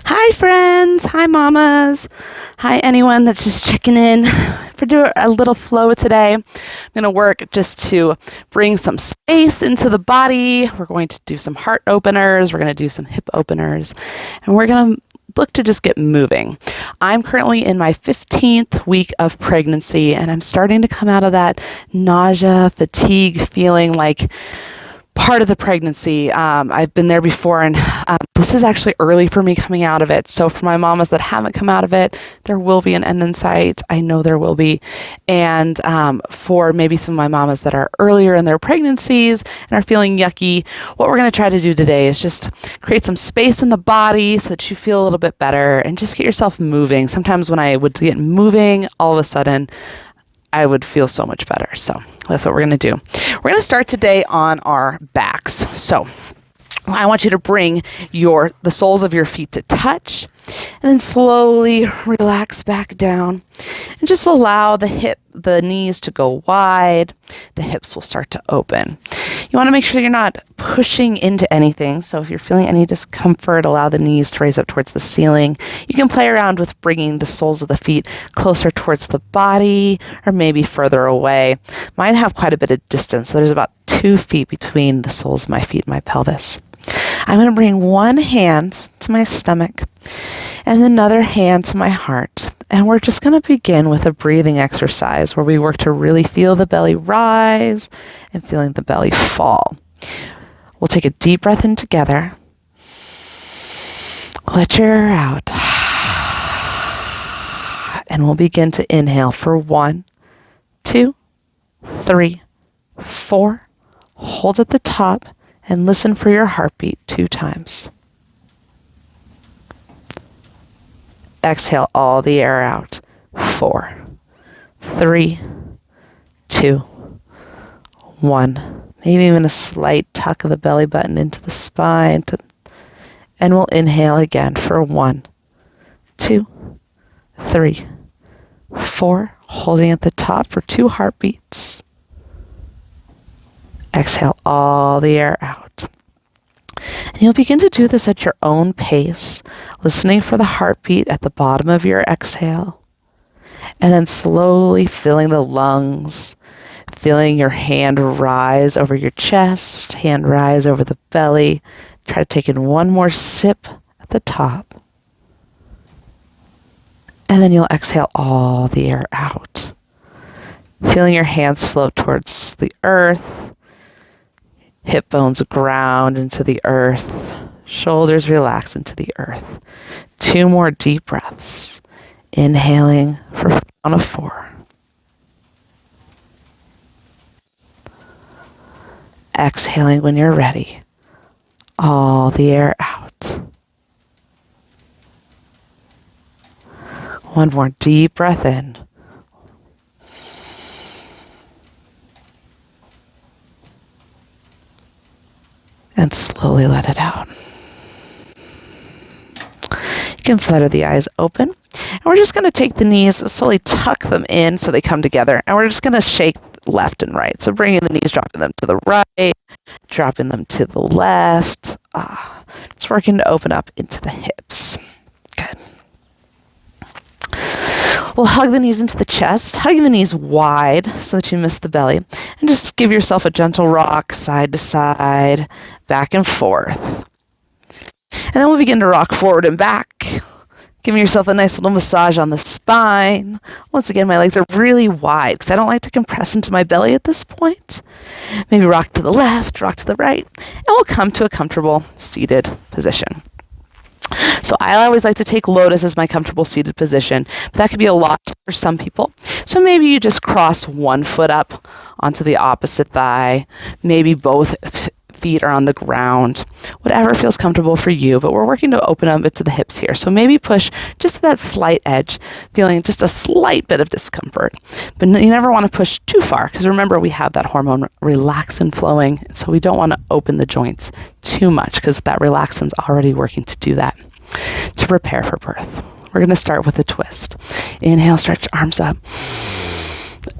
Hi, friends. Hi, mamas. Hi, anyone that's just checking in. For do a little flow today, I'm going to work just to bring some space into the body. We're going to do some heart openers. We're going to do some hip openers. And we're going to look to just get moving. I'm currently in my 15th week of pregnancy, and I'm starting to come out of that nausea, fatigue feeling like part of the pregnancy. I've been there before, and this is actually early for me coming out of it. So for my mamas that haven't come out of it, there will be an end in sight. I know there will be. And for maybe some of my mamas that are earlier in their pregnancies and are feeling yucky, what we're going to try to do today is just create some space in the body so that you feel a little bit better and just get yourself moving. Sometimes when I would get moving, all of a sudden, I would feel so much better. So that's what we're going to do. We're going to start today on our backs. So I want you to bring the soles of your feet to touch and then slowly relax back down and just allow the knees to go wide. The hips will start to open. You want to make sure you're not pushing into anything. So if you're feeling any discomfort, allow the knees to raise up towards the ceiling. You can play around with bringing the soles of the feet closer towards the body or maybe further away. Mine have quite a bit of distance. So there's about 2 feet between the soles of my feet and my pelvis. I'm going to bring one hand to my stomach and another hand to my heart. And we're just going to begin with a breathing exercise where we work to really feel the belly rise and feeling the belly fall. We'll take a deep breath in together. Let your air out. And we'll begin to inhale for 1, 2, 3, 4. Hold at the top and listen for your heartbeat 2 times. Exhale all the air out. 4, 3, 2, 1. Maybe even a slight tuck of the belly button into the spine. And we'll inhale again for 1, 2, 3, 4. Holding at the top for 2 heartbeats. Exhale all the air out. And you'll begin to do this at your own pace, listening for the heartbeat at the bottom of your exhale. And then slowly filling the lungs, feeling your hand rise over your chest, hand rise over the belly. Try to take in one more sip at the top. And then you'll exhale all the air out. Feeling your hands float towards the earth. Hip bones ground into the earth. Shoulders relax into the earth. 2 more deep breaths. Inhaling for on a 4. Exhaling when you're ready. All the air out. 1 more deep breath in. And slowly let it out. You can flutter the eyes open. And we're just going to take the knees, slowly tuck them in so they come together. And we're just going to shake left and right. So bringing the knees, dropping them to the right, dropping them to the left. Just working to open up into the hips. Good. We'll hug the knees into the chest, hugging the knees wide so that you miss the belly. And just give yourself a gentle rock side to side, back and forth. And then we'll begin to rock forward and back, giving yourself a nice little massage on the spine. Once again, my legs are really wide because I don't like to compress into my belly at this point. Maybe rock to the left, rock to the right, and we'll come to a comfortable seated position. So I always like to take lotus as my comfortable seated position, but that could be a lot for some people. So maybe you just cross one foot up onto the opposite thigh. Maybe both feet are on the ground. Whatever feels comfortable for you, but we're working to open up to the hips here. So maybe push just to that slight edge, feeling just a slight bit of discomfort. But you never want to push too far because remember we have that hormone relaxin flowing, so we don't want to open the joints too much because that relaxin's already working to do that, to prepare for birth. We're going to start with a twist. Inhale, stretch arms up.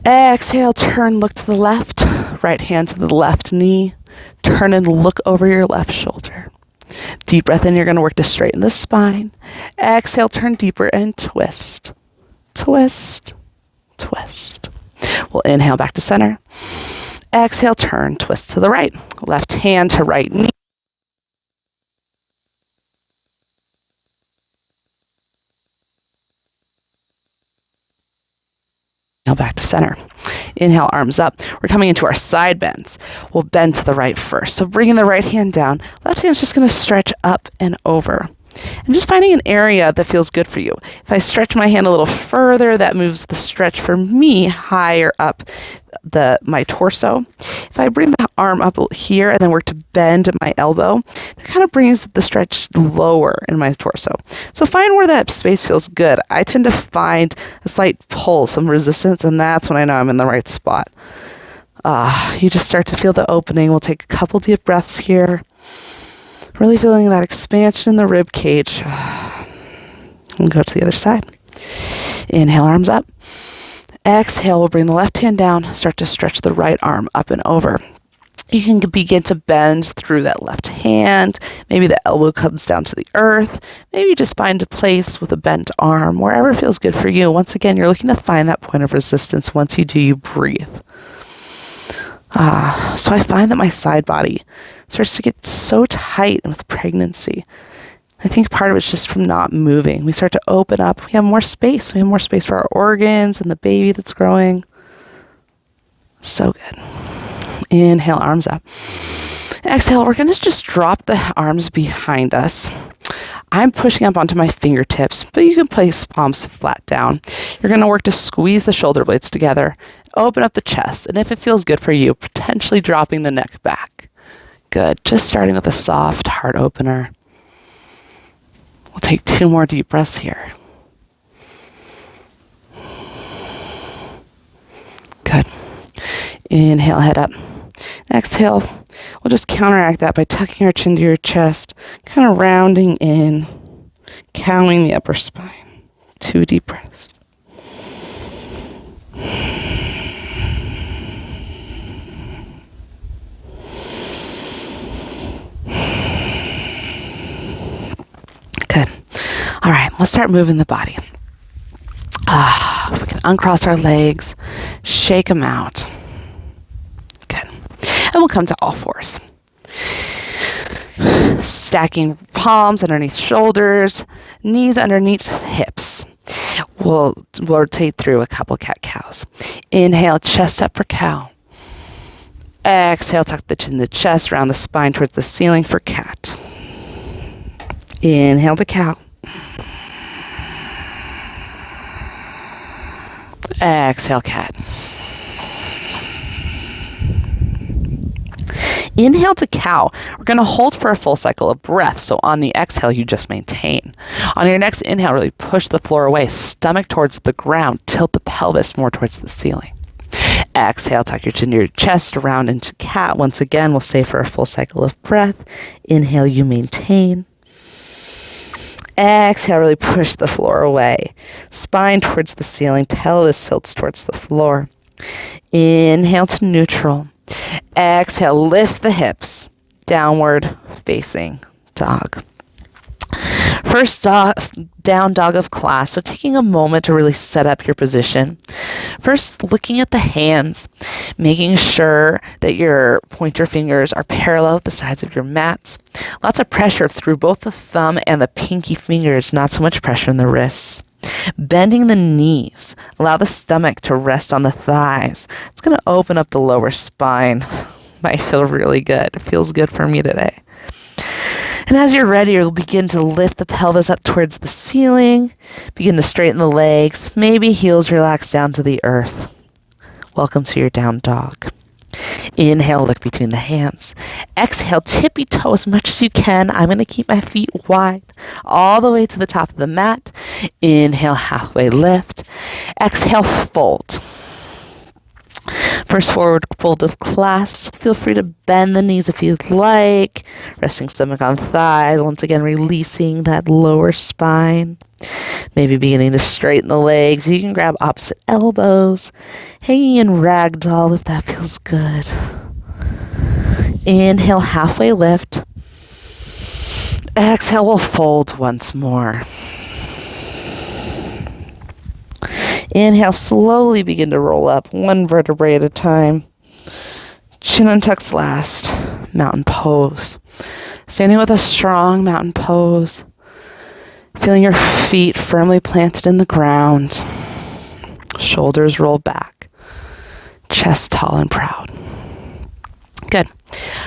Exhale, turn, look to the left. Right hand to the left knee. Turn and look over your left shoulder. Deep breath in, you're going to work to straighten the spine. Exhale, turn deeper and twist. Twist, twist. We'll inhale back to center. Exhale, turn, twist to the right. Left hand to right knee. Inhale back to center. Inhale, arms up. We're coming into our side bends. We'll bend to the right first. So bringing the right hand down. Left hand's just going to stretch up and over. And just finding an area that feels good for you. If I stretch my hand a little further, that moves the stretch for me higher up my torso. If I bring the arm up here and then work to bend my elbow, that kind of brings the stretch lower in my torso. So find where that space feels good. I tend to find a slight pull, some resistance, and that's when I know I'm in the right spot. You just start to feel the opening. We'll take a couple deep breaths here. Really feeling that expansion in the rib cage. And go to the other side. Inhale, arms up. Exhale, we'll bring the left hand down. Start to stretch the right arm up and over. You can begin to bend through that left hand. Maybe the elbow comes down to the earth. Maybe just find a place with a bent arm, wherever feels good for you. Once again, you're looking to find that point of resistance. Once you do, you breathe. So I find that my side body starts to get so tight with pregnancy. I think part of it's just from not moving. We start to open up. We have more space. We have more space for our organs and the baby that's growing. So good. Inhale, arms up. Exhale, we're going to just drop the arms behind us. I'm pushing up onto my fingertips, but you can place palms flat down. You're going to work to squeeze the shoulder blades together, open up the chest, and if it feels good for you, potentially dropping the neck back. Good. Just starting with a soft heart opener. We'll take 2 more deep breaths here. Good. Inhale, head up. Exhale, we'll just counteract that by tucking our chin to your chest, kind of rounding in, cowling the upper spine. 2 deep breaths. Good. All right, let's start moving the body. We can uncross our legs, shake them out. Good. And we'll come to all fours. Stacking palms underneath shoulders, knees underneath hips. We'll rotate through a couple cat-cows. Inhale, chest up for cow. Exhale, tuck the chin to the chest, round the spine towards the ceiling for cat. Inhale to cow. Exhale, cat. Inhale to cow. We're going to hold for a full cycle of breath. So on the exhale, you just maintain. On your next inhale, really push the floor away, stomach towards the ground, tilt the pelvis more towards the ceiling. Exhale, tuck your chin to your chest, around into cat. Once again, we'll stay for a full cycle of breath. Inhale, you maintain. Exhale, really push the floor away. Spine towards the ceiling, pelvis tilts towards the floor. Inhale to neutral. Exhale, lift the hips. Downward facing dog. First down dog of class. So taking a moment to really set up your position. First, looking at the hands, making sure that your pointer fingers are parallel with the sides of your mats. Lots of pressure through both the thumb and the pinky fingers, not so much pressure in the wrists. Bending the knees. Allow the stomach to rest on the thighs. It's going to open up the lower spine. Might feel really good. It feels good for me today. And as you're ready, you'll begin to lift the pelvis up towards the ceiling. Begin to straighten the legs. Maybe heels relax down to the earth. Welcome to your down dog. Inhale, look between the hands. Exhale, tippy toe as much as you can. I'm going to keep my feet wide all the way to the top of the mat. Inhale, halfway lift. Exhale, fold. First forward fold of class. Feel free to bend the knees if you'd like. Resting stomach on thighs. Once again, releasing that lower spine. Maybe beginning to straighten the legs. You can grab opposite elbows. Hanging in ragdoll if that feels good. Inhale, halfway lift. Exhale, we'll fold once more. Inhale, slowly begin to roll up, one vertebrae at a time. Chin untucks last. Mountain pose. Standing with a strong mountain pose. Feeling your feet firmly planted in the ground. Shoulders roll back. Chest tall and proud. Good.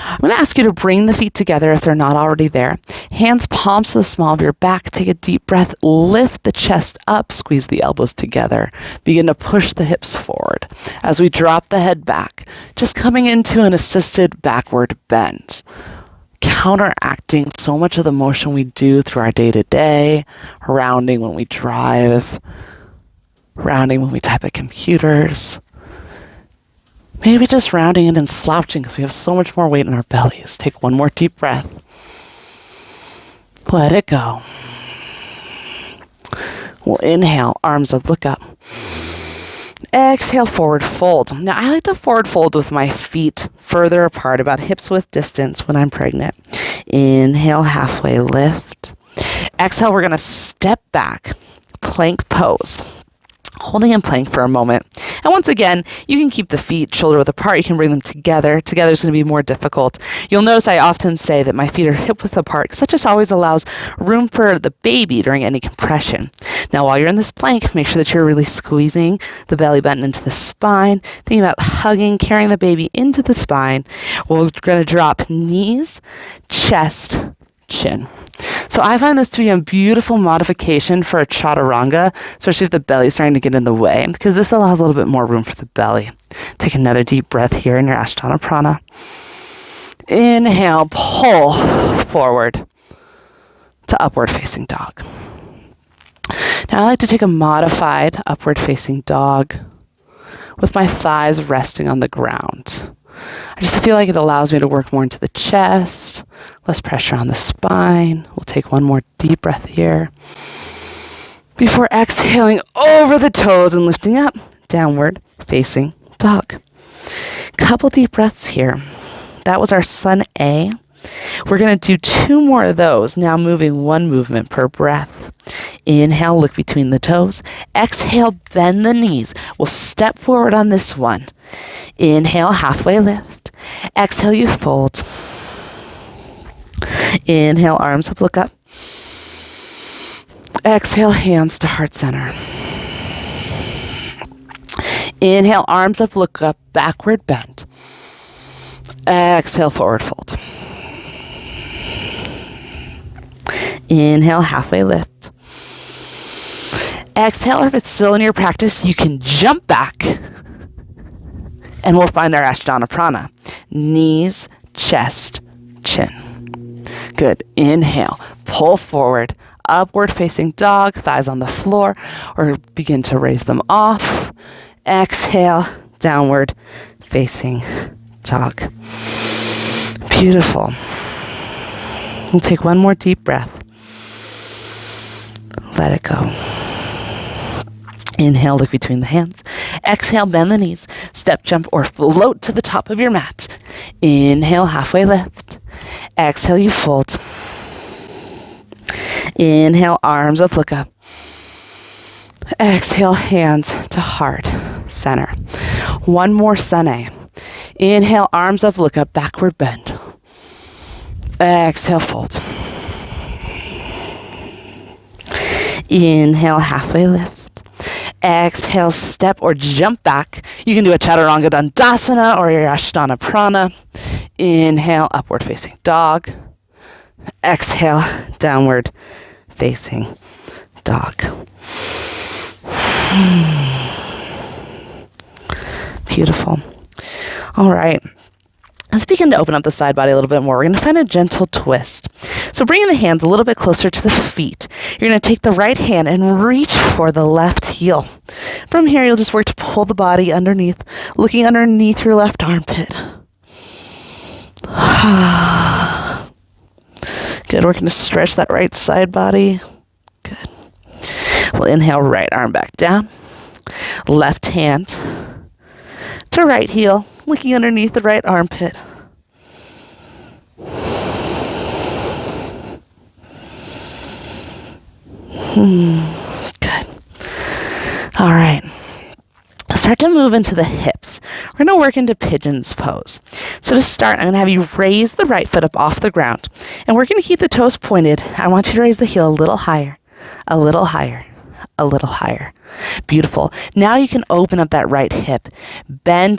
I'm going to ask you to bring the feet together if they're not already there. Hands palms to the small of your back. Take a deep breath. Lift the chest up. Squeeze the elbows together. Begin to push the hips forward as we drop the head back. Just coming into an assisted backward bend. Counteracting so much of the motion we do through our day-to-day. Rounding when we drive. Rounding when we type at computers. Maybe just rounding it and slouching because we have so much more weight in our bellies. Take one more deep breath. Let it go. We'll inhale, arms up, look up. Exhale, forward fold. Now, I like to forward fold with my feet further apart, about hips width distance when I'm pregnant. Inhale, halfway lift. Exhale, we're going to step back, plank pose. Holding in plank for a moment. And once again, you can keep the feet shoulder width apart. You can bring them together. Together is going to be more difficult. You'll notice I often say that my feet are hip width apart because that just always allows room for the baby during any compression. Now, while you're in this plank, make sure that you're really squeezing the belly button into the spine. Thinking about hugging, carrying the baby into the spine. We're going to drop knees, chest, chin. So I find this to be a beautiful modification for a chaturanga, especially if the belly is starting to get in the way, because this allows a little bit more room for the belly. Take another deep breath here in your Ashtana Prana. Inhale, pull forward to upward facing dog. Now I like to take a modified upward facing dog with my thighs resting on the ground. I just feel like it allows me to work more into the chest, less pressure on the spine. We'll take one more deep breath here before exhaling over the toes and lifting up, downward facing dog. Couple deep breaths here. That was our Sun A. We're going to do 2 more of those, now moving 1 movement per breath. Inhale, look between the toes. Exhale, bend the knees. We'll step forward on this one. Inhale, halfway lift. Exhale, you fold. Inhale, arms up, look up. Exhale, hands to heart center. Inhale, arms up, look up, backward bend. Exhale, forward fold. Inhale, halfway lift. Exhale, or if it's still in your practice, you can jump back. And we'll find our Ashtana Prana. Knees, chest, chin. Good. Inhale, pull forward, upward facing dog, thighs on the floor, or begin to raise them off. Exhale, downward facing dog. Beautiful. We'll take one more deep breath. Let it go. Inhale, look between the hands. Exhale, bend the knees. Step, jump, or float to the top of your mat. Inhale, halfway lift. Exhale, you fold. Inhale, arms up, look up. Exhale, hands to heart, center. One more Sun A. Inhale, arms up, look up, backward bend. Exhale, fold. Inhale, halfway lift. Exhale, step or jump back. You can do a Chaturanga Dandasana or your Ashtana Prana. Inhale, upward facing dog. Exhale, downward facing dog. Beautiful. All right. Let's begin to open up the side body a little bit more. We're going to find a gentle twist. So bringing the hands a little bit closer to the feet. You're going to take the right hand and reach for the left heel. From here, you'll just work to pull the body underneath, looking underneath your left armpit. Good. We're going to stretch that right side body. Good. We'll inhale, right arm back down. Left hand to right heel, looking underneath the right armpit. Good. All right. Start to move into the hips. We're going to work into pigeon's pose. So to start, I'm going to have you raise the right foot up off the ground. And we're going to keep the toes pointed. I want you to raise the heel a little higher, a little higher, a little higher. Beautiful. Now you can open up that right hip. Bend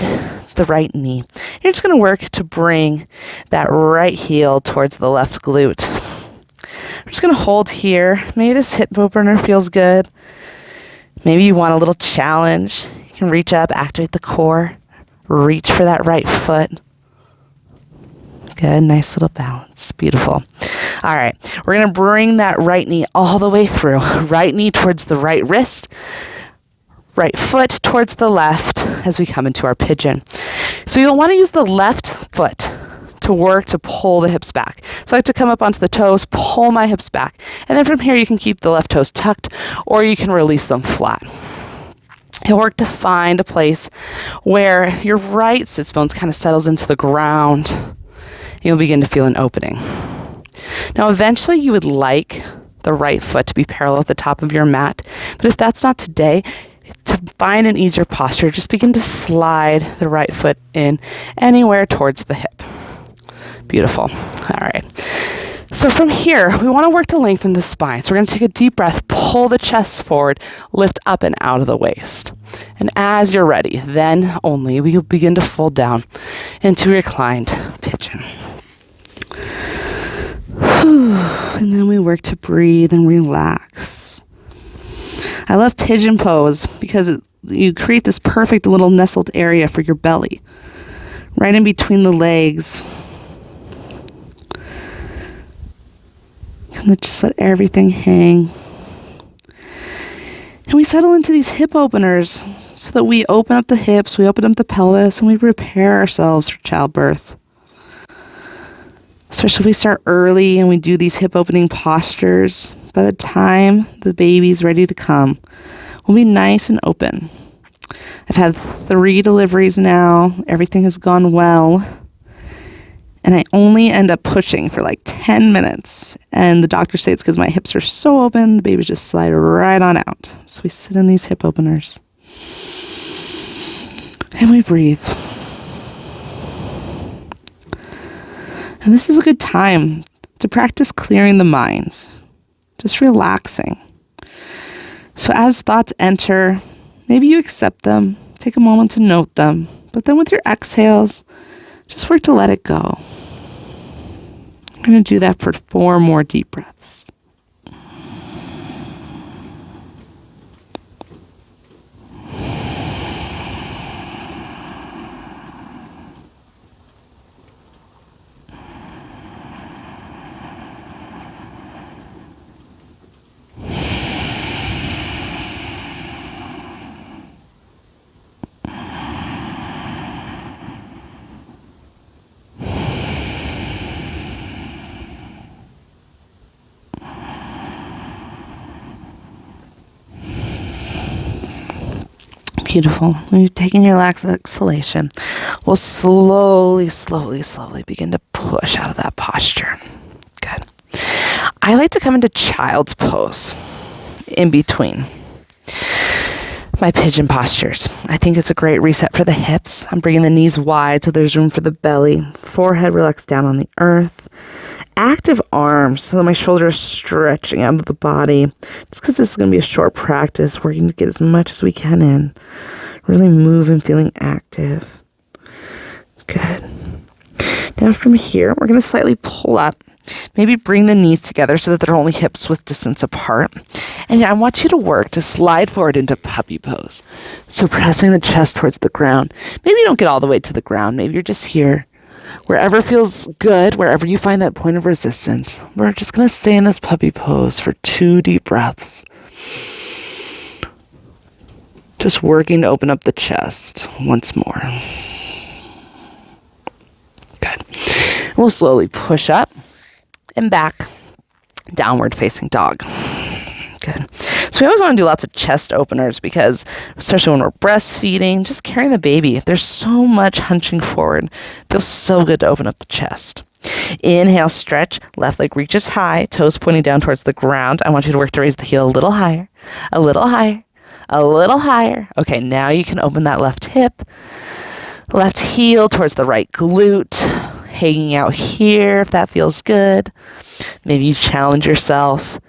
the right knee. You're just going to work to bring that right heel towards the left glute. We're just going to hold here. Maybe this hip opener feels good. Maybe you want a little challenge. You can reach up, activate the core, reach for that right foot. Good, nice little balance. Beautiful. All right, we're going to bring that right knee all the way through. Right knee towards the right wrist, right foot towards the left as we come into our pigeon. So you'll want to use the left foot to work to pull the hips back. So I like to come up onto the toes, pull my hips back. And then from here, you can keep the left toes tucked or you can release them flat. You'll work to find a place where your right sits bones kind of settles into the ground. You'll begin to feel an opening. Now, eventually you would like the right foot to be parallel at the top of your mat. But if that's not today, to find an easier posture, just begin to slide the right foot in anywhere towards the hip. Beautiful. All right. So from here, we want to work to lengthen the spine. So we're going to take a deep breath, pull the chest forward, lift up and out of the waist. And as you're ready, then only we will begin to fold down into reclined pigeon. And then we work to breathe and relax. I love pigeon pose because you create this perfect little nestled area for your belly, right in between the legs. And just let everything hang. And we settle into these hip openers so that we open up the hips, we open up the pelvis, and we prepare ourselves for childbirth. Especially if we start early and we do these hip opening postures, by the time the baby's ready to come, we'll be nice and open. I've had 3 deliveries now. Everything has gone well. And I only end up pushing for like 10 minutes. And the doctor says it's because my hips are so open, the babies just slide right on out. So we sit in these hip openers. And we breathe. And this is a good time to practice clearing the mind, just relaxing. So as thoughts enter, maybe you accept them, take a moment to note them, but then with your exhales, just work to let it go. I'm going to do that for 4 more deep breaths. Beautiful. When you're taking your last exhalation, we'll slowly begin to push out of that posture. Good. I like to come into child's pose in between my pigeon postures. I think it's a great reset for the hips. I'm bringing the knees wide so there's room for the belly. Forehead relaxed down on the earth. Active arms so that my shoulders are stretching out of the body. Just because this is going to be a short practice, working to get as much as we can in. Really move and feeling active. Good. Now from here, we're going to slightly pull up. Maybe bring the knees together so that they're only hips width distance apart. And I want you to work to slide forward into puppy pose. So pressing the chest towards the ground. Maybe you don't get all the way to the ground. Maybe you're just here. Wherever feels good, wherever you find that point of resistance, we're just going to stay in this puppy pose for 2 deep breaths. Just working to open up the chest once more. Good. We'll slowly push up and back, downward facing dog. Good. So we always want to do lots of chest openers because, especially when we're breastfeeding, just carrying the baby, there's so much hunching forward. It feels so good to open up the chest. Inhale, stretch. Left leg reaches high, toes pointing down towards the ground. I want you to work to raise the heel a little higher, a little higher, a little higher. Okay, now you can open that left hip, left heel towards the right glute, hanging out here if that feels good. Maybe you challenge yourself.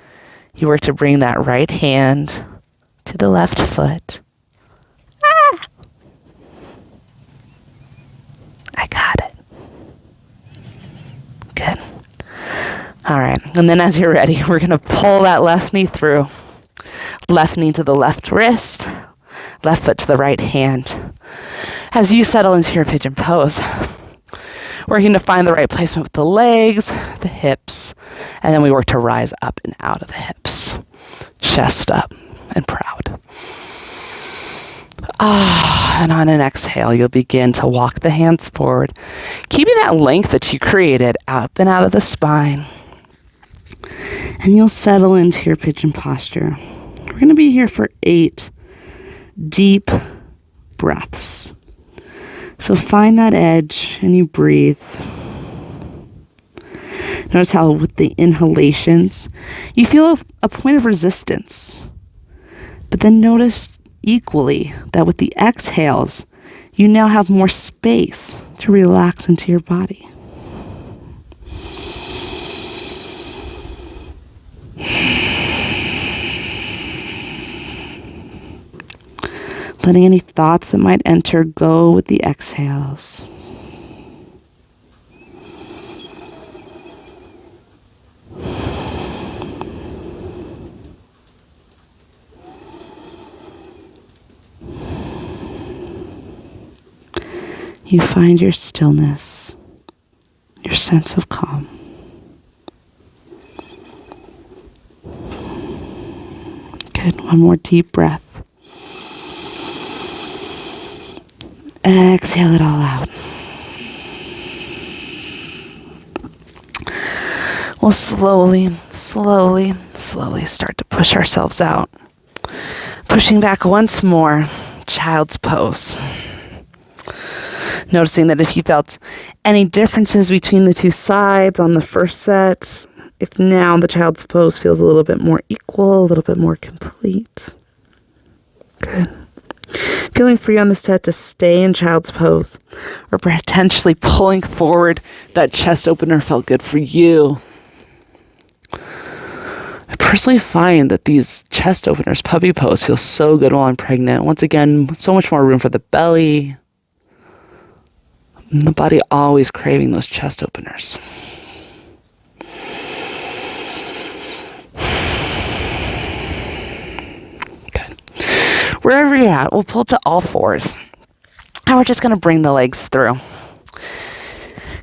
You work to bring that right hand to the left foot. I got it. Good. All right. And then as you're ready, we're going to pull that left knee through. Left knee to the left wrist. Left foot to the right hand. As you settle into your pigeon pose, working to find the right placement with the legs, the hips, and then we work to rise up and out of the hips. Chest up and proud. And on an exhale, you'll begin to walk the hands forward, keeping that length that you created up and out of the spine. And you'll settle into your pigeon posture. We're going to be here for 8 deep breaths. So find that edge and you breathe. Notice how with the inhalations, you feel a point of resistance. But then notice equally that with the exhales, you now have more space to relax into your body. Letting any thoughts that might enter go with the exhales. You find your stillness, your sense of calm. Good. One more deep breath. Exhale it all out. We'll slowly start to push ourselves out. Pushing back once more, child's pose. Noticing that if you felt any differences between the two sides on the first set, if now the child's pose feels a little bit more equal, a little bit more complete. Good. Feeling free on the set to stay in child's pose or potentially pulling forward that chest opener felt good for you. I personally find that these chest openers, puppy pose, feel so good while I'm pregnant. Once again, so much more room for the belly. And the body always craving those chest openers. Good. Wherever you're at, we'll pull to all fours. And we're just going to bring the legs through.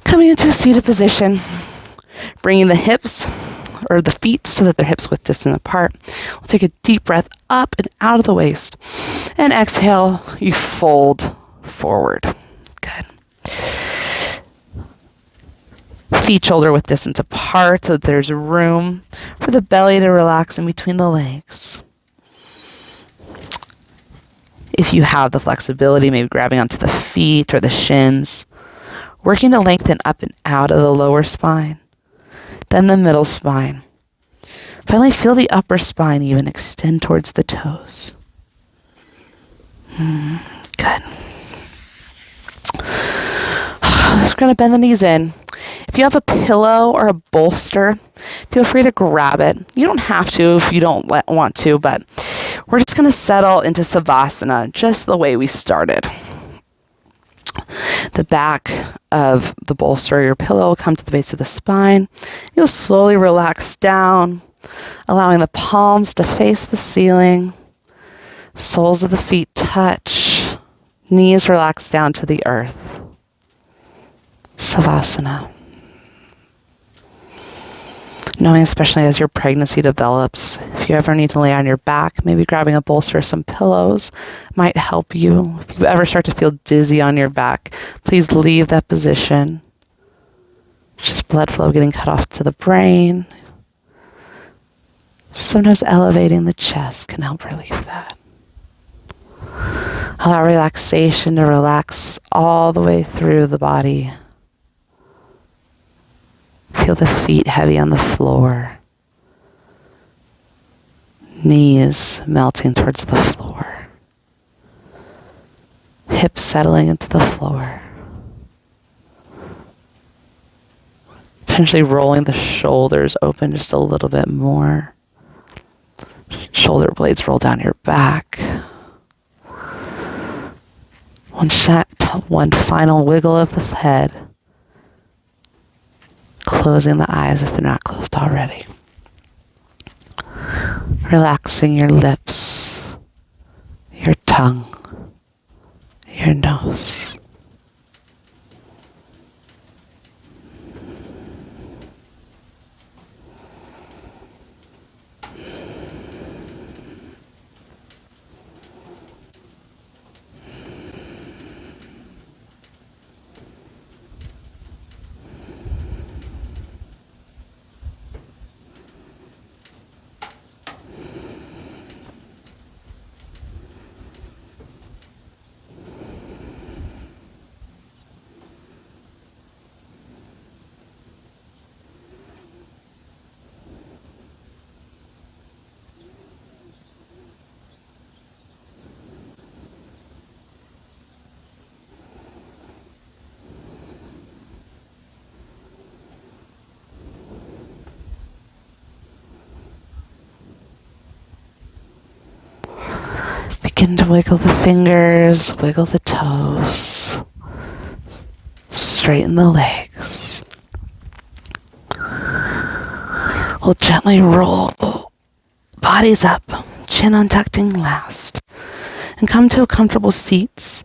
Coming into a seated position. Bringing the hips or the feet so that they're hips width distant apart. We'll take a deep breath up and out of the waist. And exhale, you fold forward. Good. Feet shoulder width distance apart so that there's room for the belly to relax in between the legs. If you have the flexibility, maybe grabbing onto the feet or the shins, working to lengthen up and out of the lower spine, then the middle spine. Finally, feel the upper spine even extend towards the toes. Good. Just going to bend the knees in. If you have a pillow or a bolster, feel free to grab it. You don't have to if you don't want to, but we're just going to settle into Savasana just the way we started. The back of the bolster or your pillow will come to the base of the spine. You'll slowly relax down, allowing the palms to face the ceiling. Soles of the feet touch. Knees relax down to the earth. Savasana. Knowing especially as your pregnancy develops, if you ever need to lay on your back, maybe grabbing a bolster or some pillows might help you. If you ever start to feel dizzy on your back, please leave that position. Just blood flow getting cut off to the brain. Sometimes elevating the chest can help relieve that. Allow relaxation to relax all the way through the body. Feel the feet heavy on the floor. Knees melting towards the floor. Hips settling into the floor. Potentially rolling the shoulders open just a little bit more. Shoulder blades roll down your back. One final wiggle of the head. Closing the eyes if they're not closed already. Relaxing your lips, your tongue, your nose. Begin to wiggle the fingers, wiggle the toes, straighten the legs. We'll gently roll bodies up, chin untucking last, and come to a comfortable seat.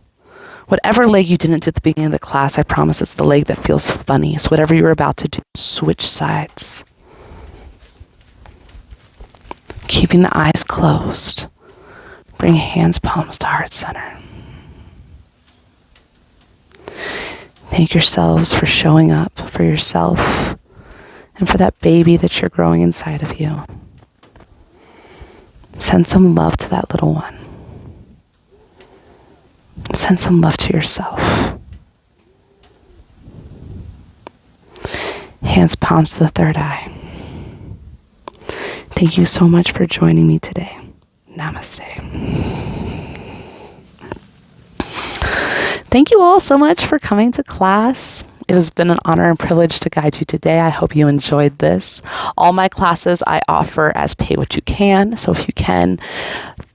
Whatever leg you didn't do at the beginning of the class, I promise it's the leg that feels funny. So whatever you're about to do, switch sides. Keeping the eyes closed. Bring hands, palms to heart center. Thank yourselves for showing up for yourself and for that baby that you're growing inside of you. Send some love to that little one. Send some love to yourself. Hands, palms to the third eye. Thank you so much for joining me today. Namaste. Thank you all so much for coming to class. It has been an honor and privilege to guide you today. I hope you enjoyed this. All my classes I offer as pay what you can. So if you can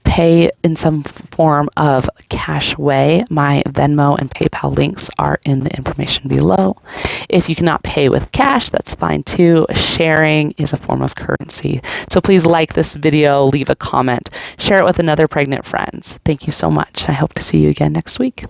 pay in some form of cash way, my Venmo and PayPal links are in the information below. If you cannot pay with cash, that's fine too. Sharing is a form of currency. So please like this video, leave a comment, share it with another pregnant friends. Thank you so much. I hope to see you again next week.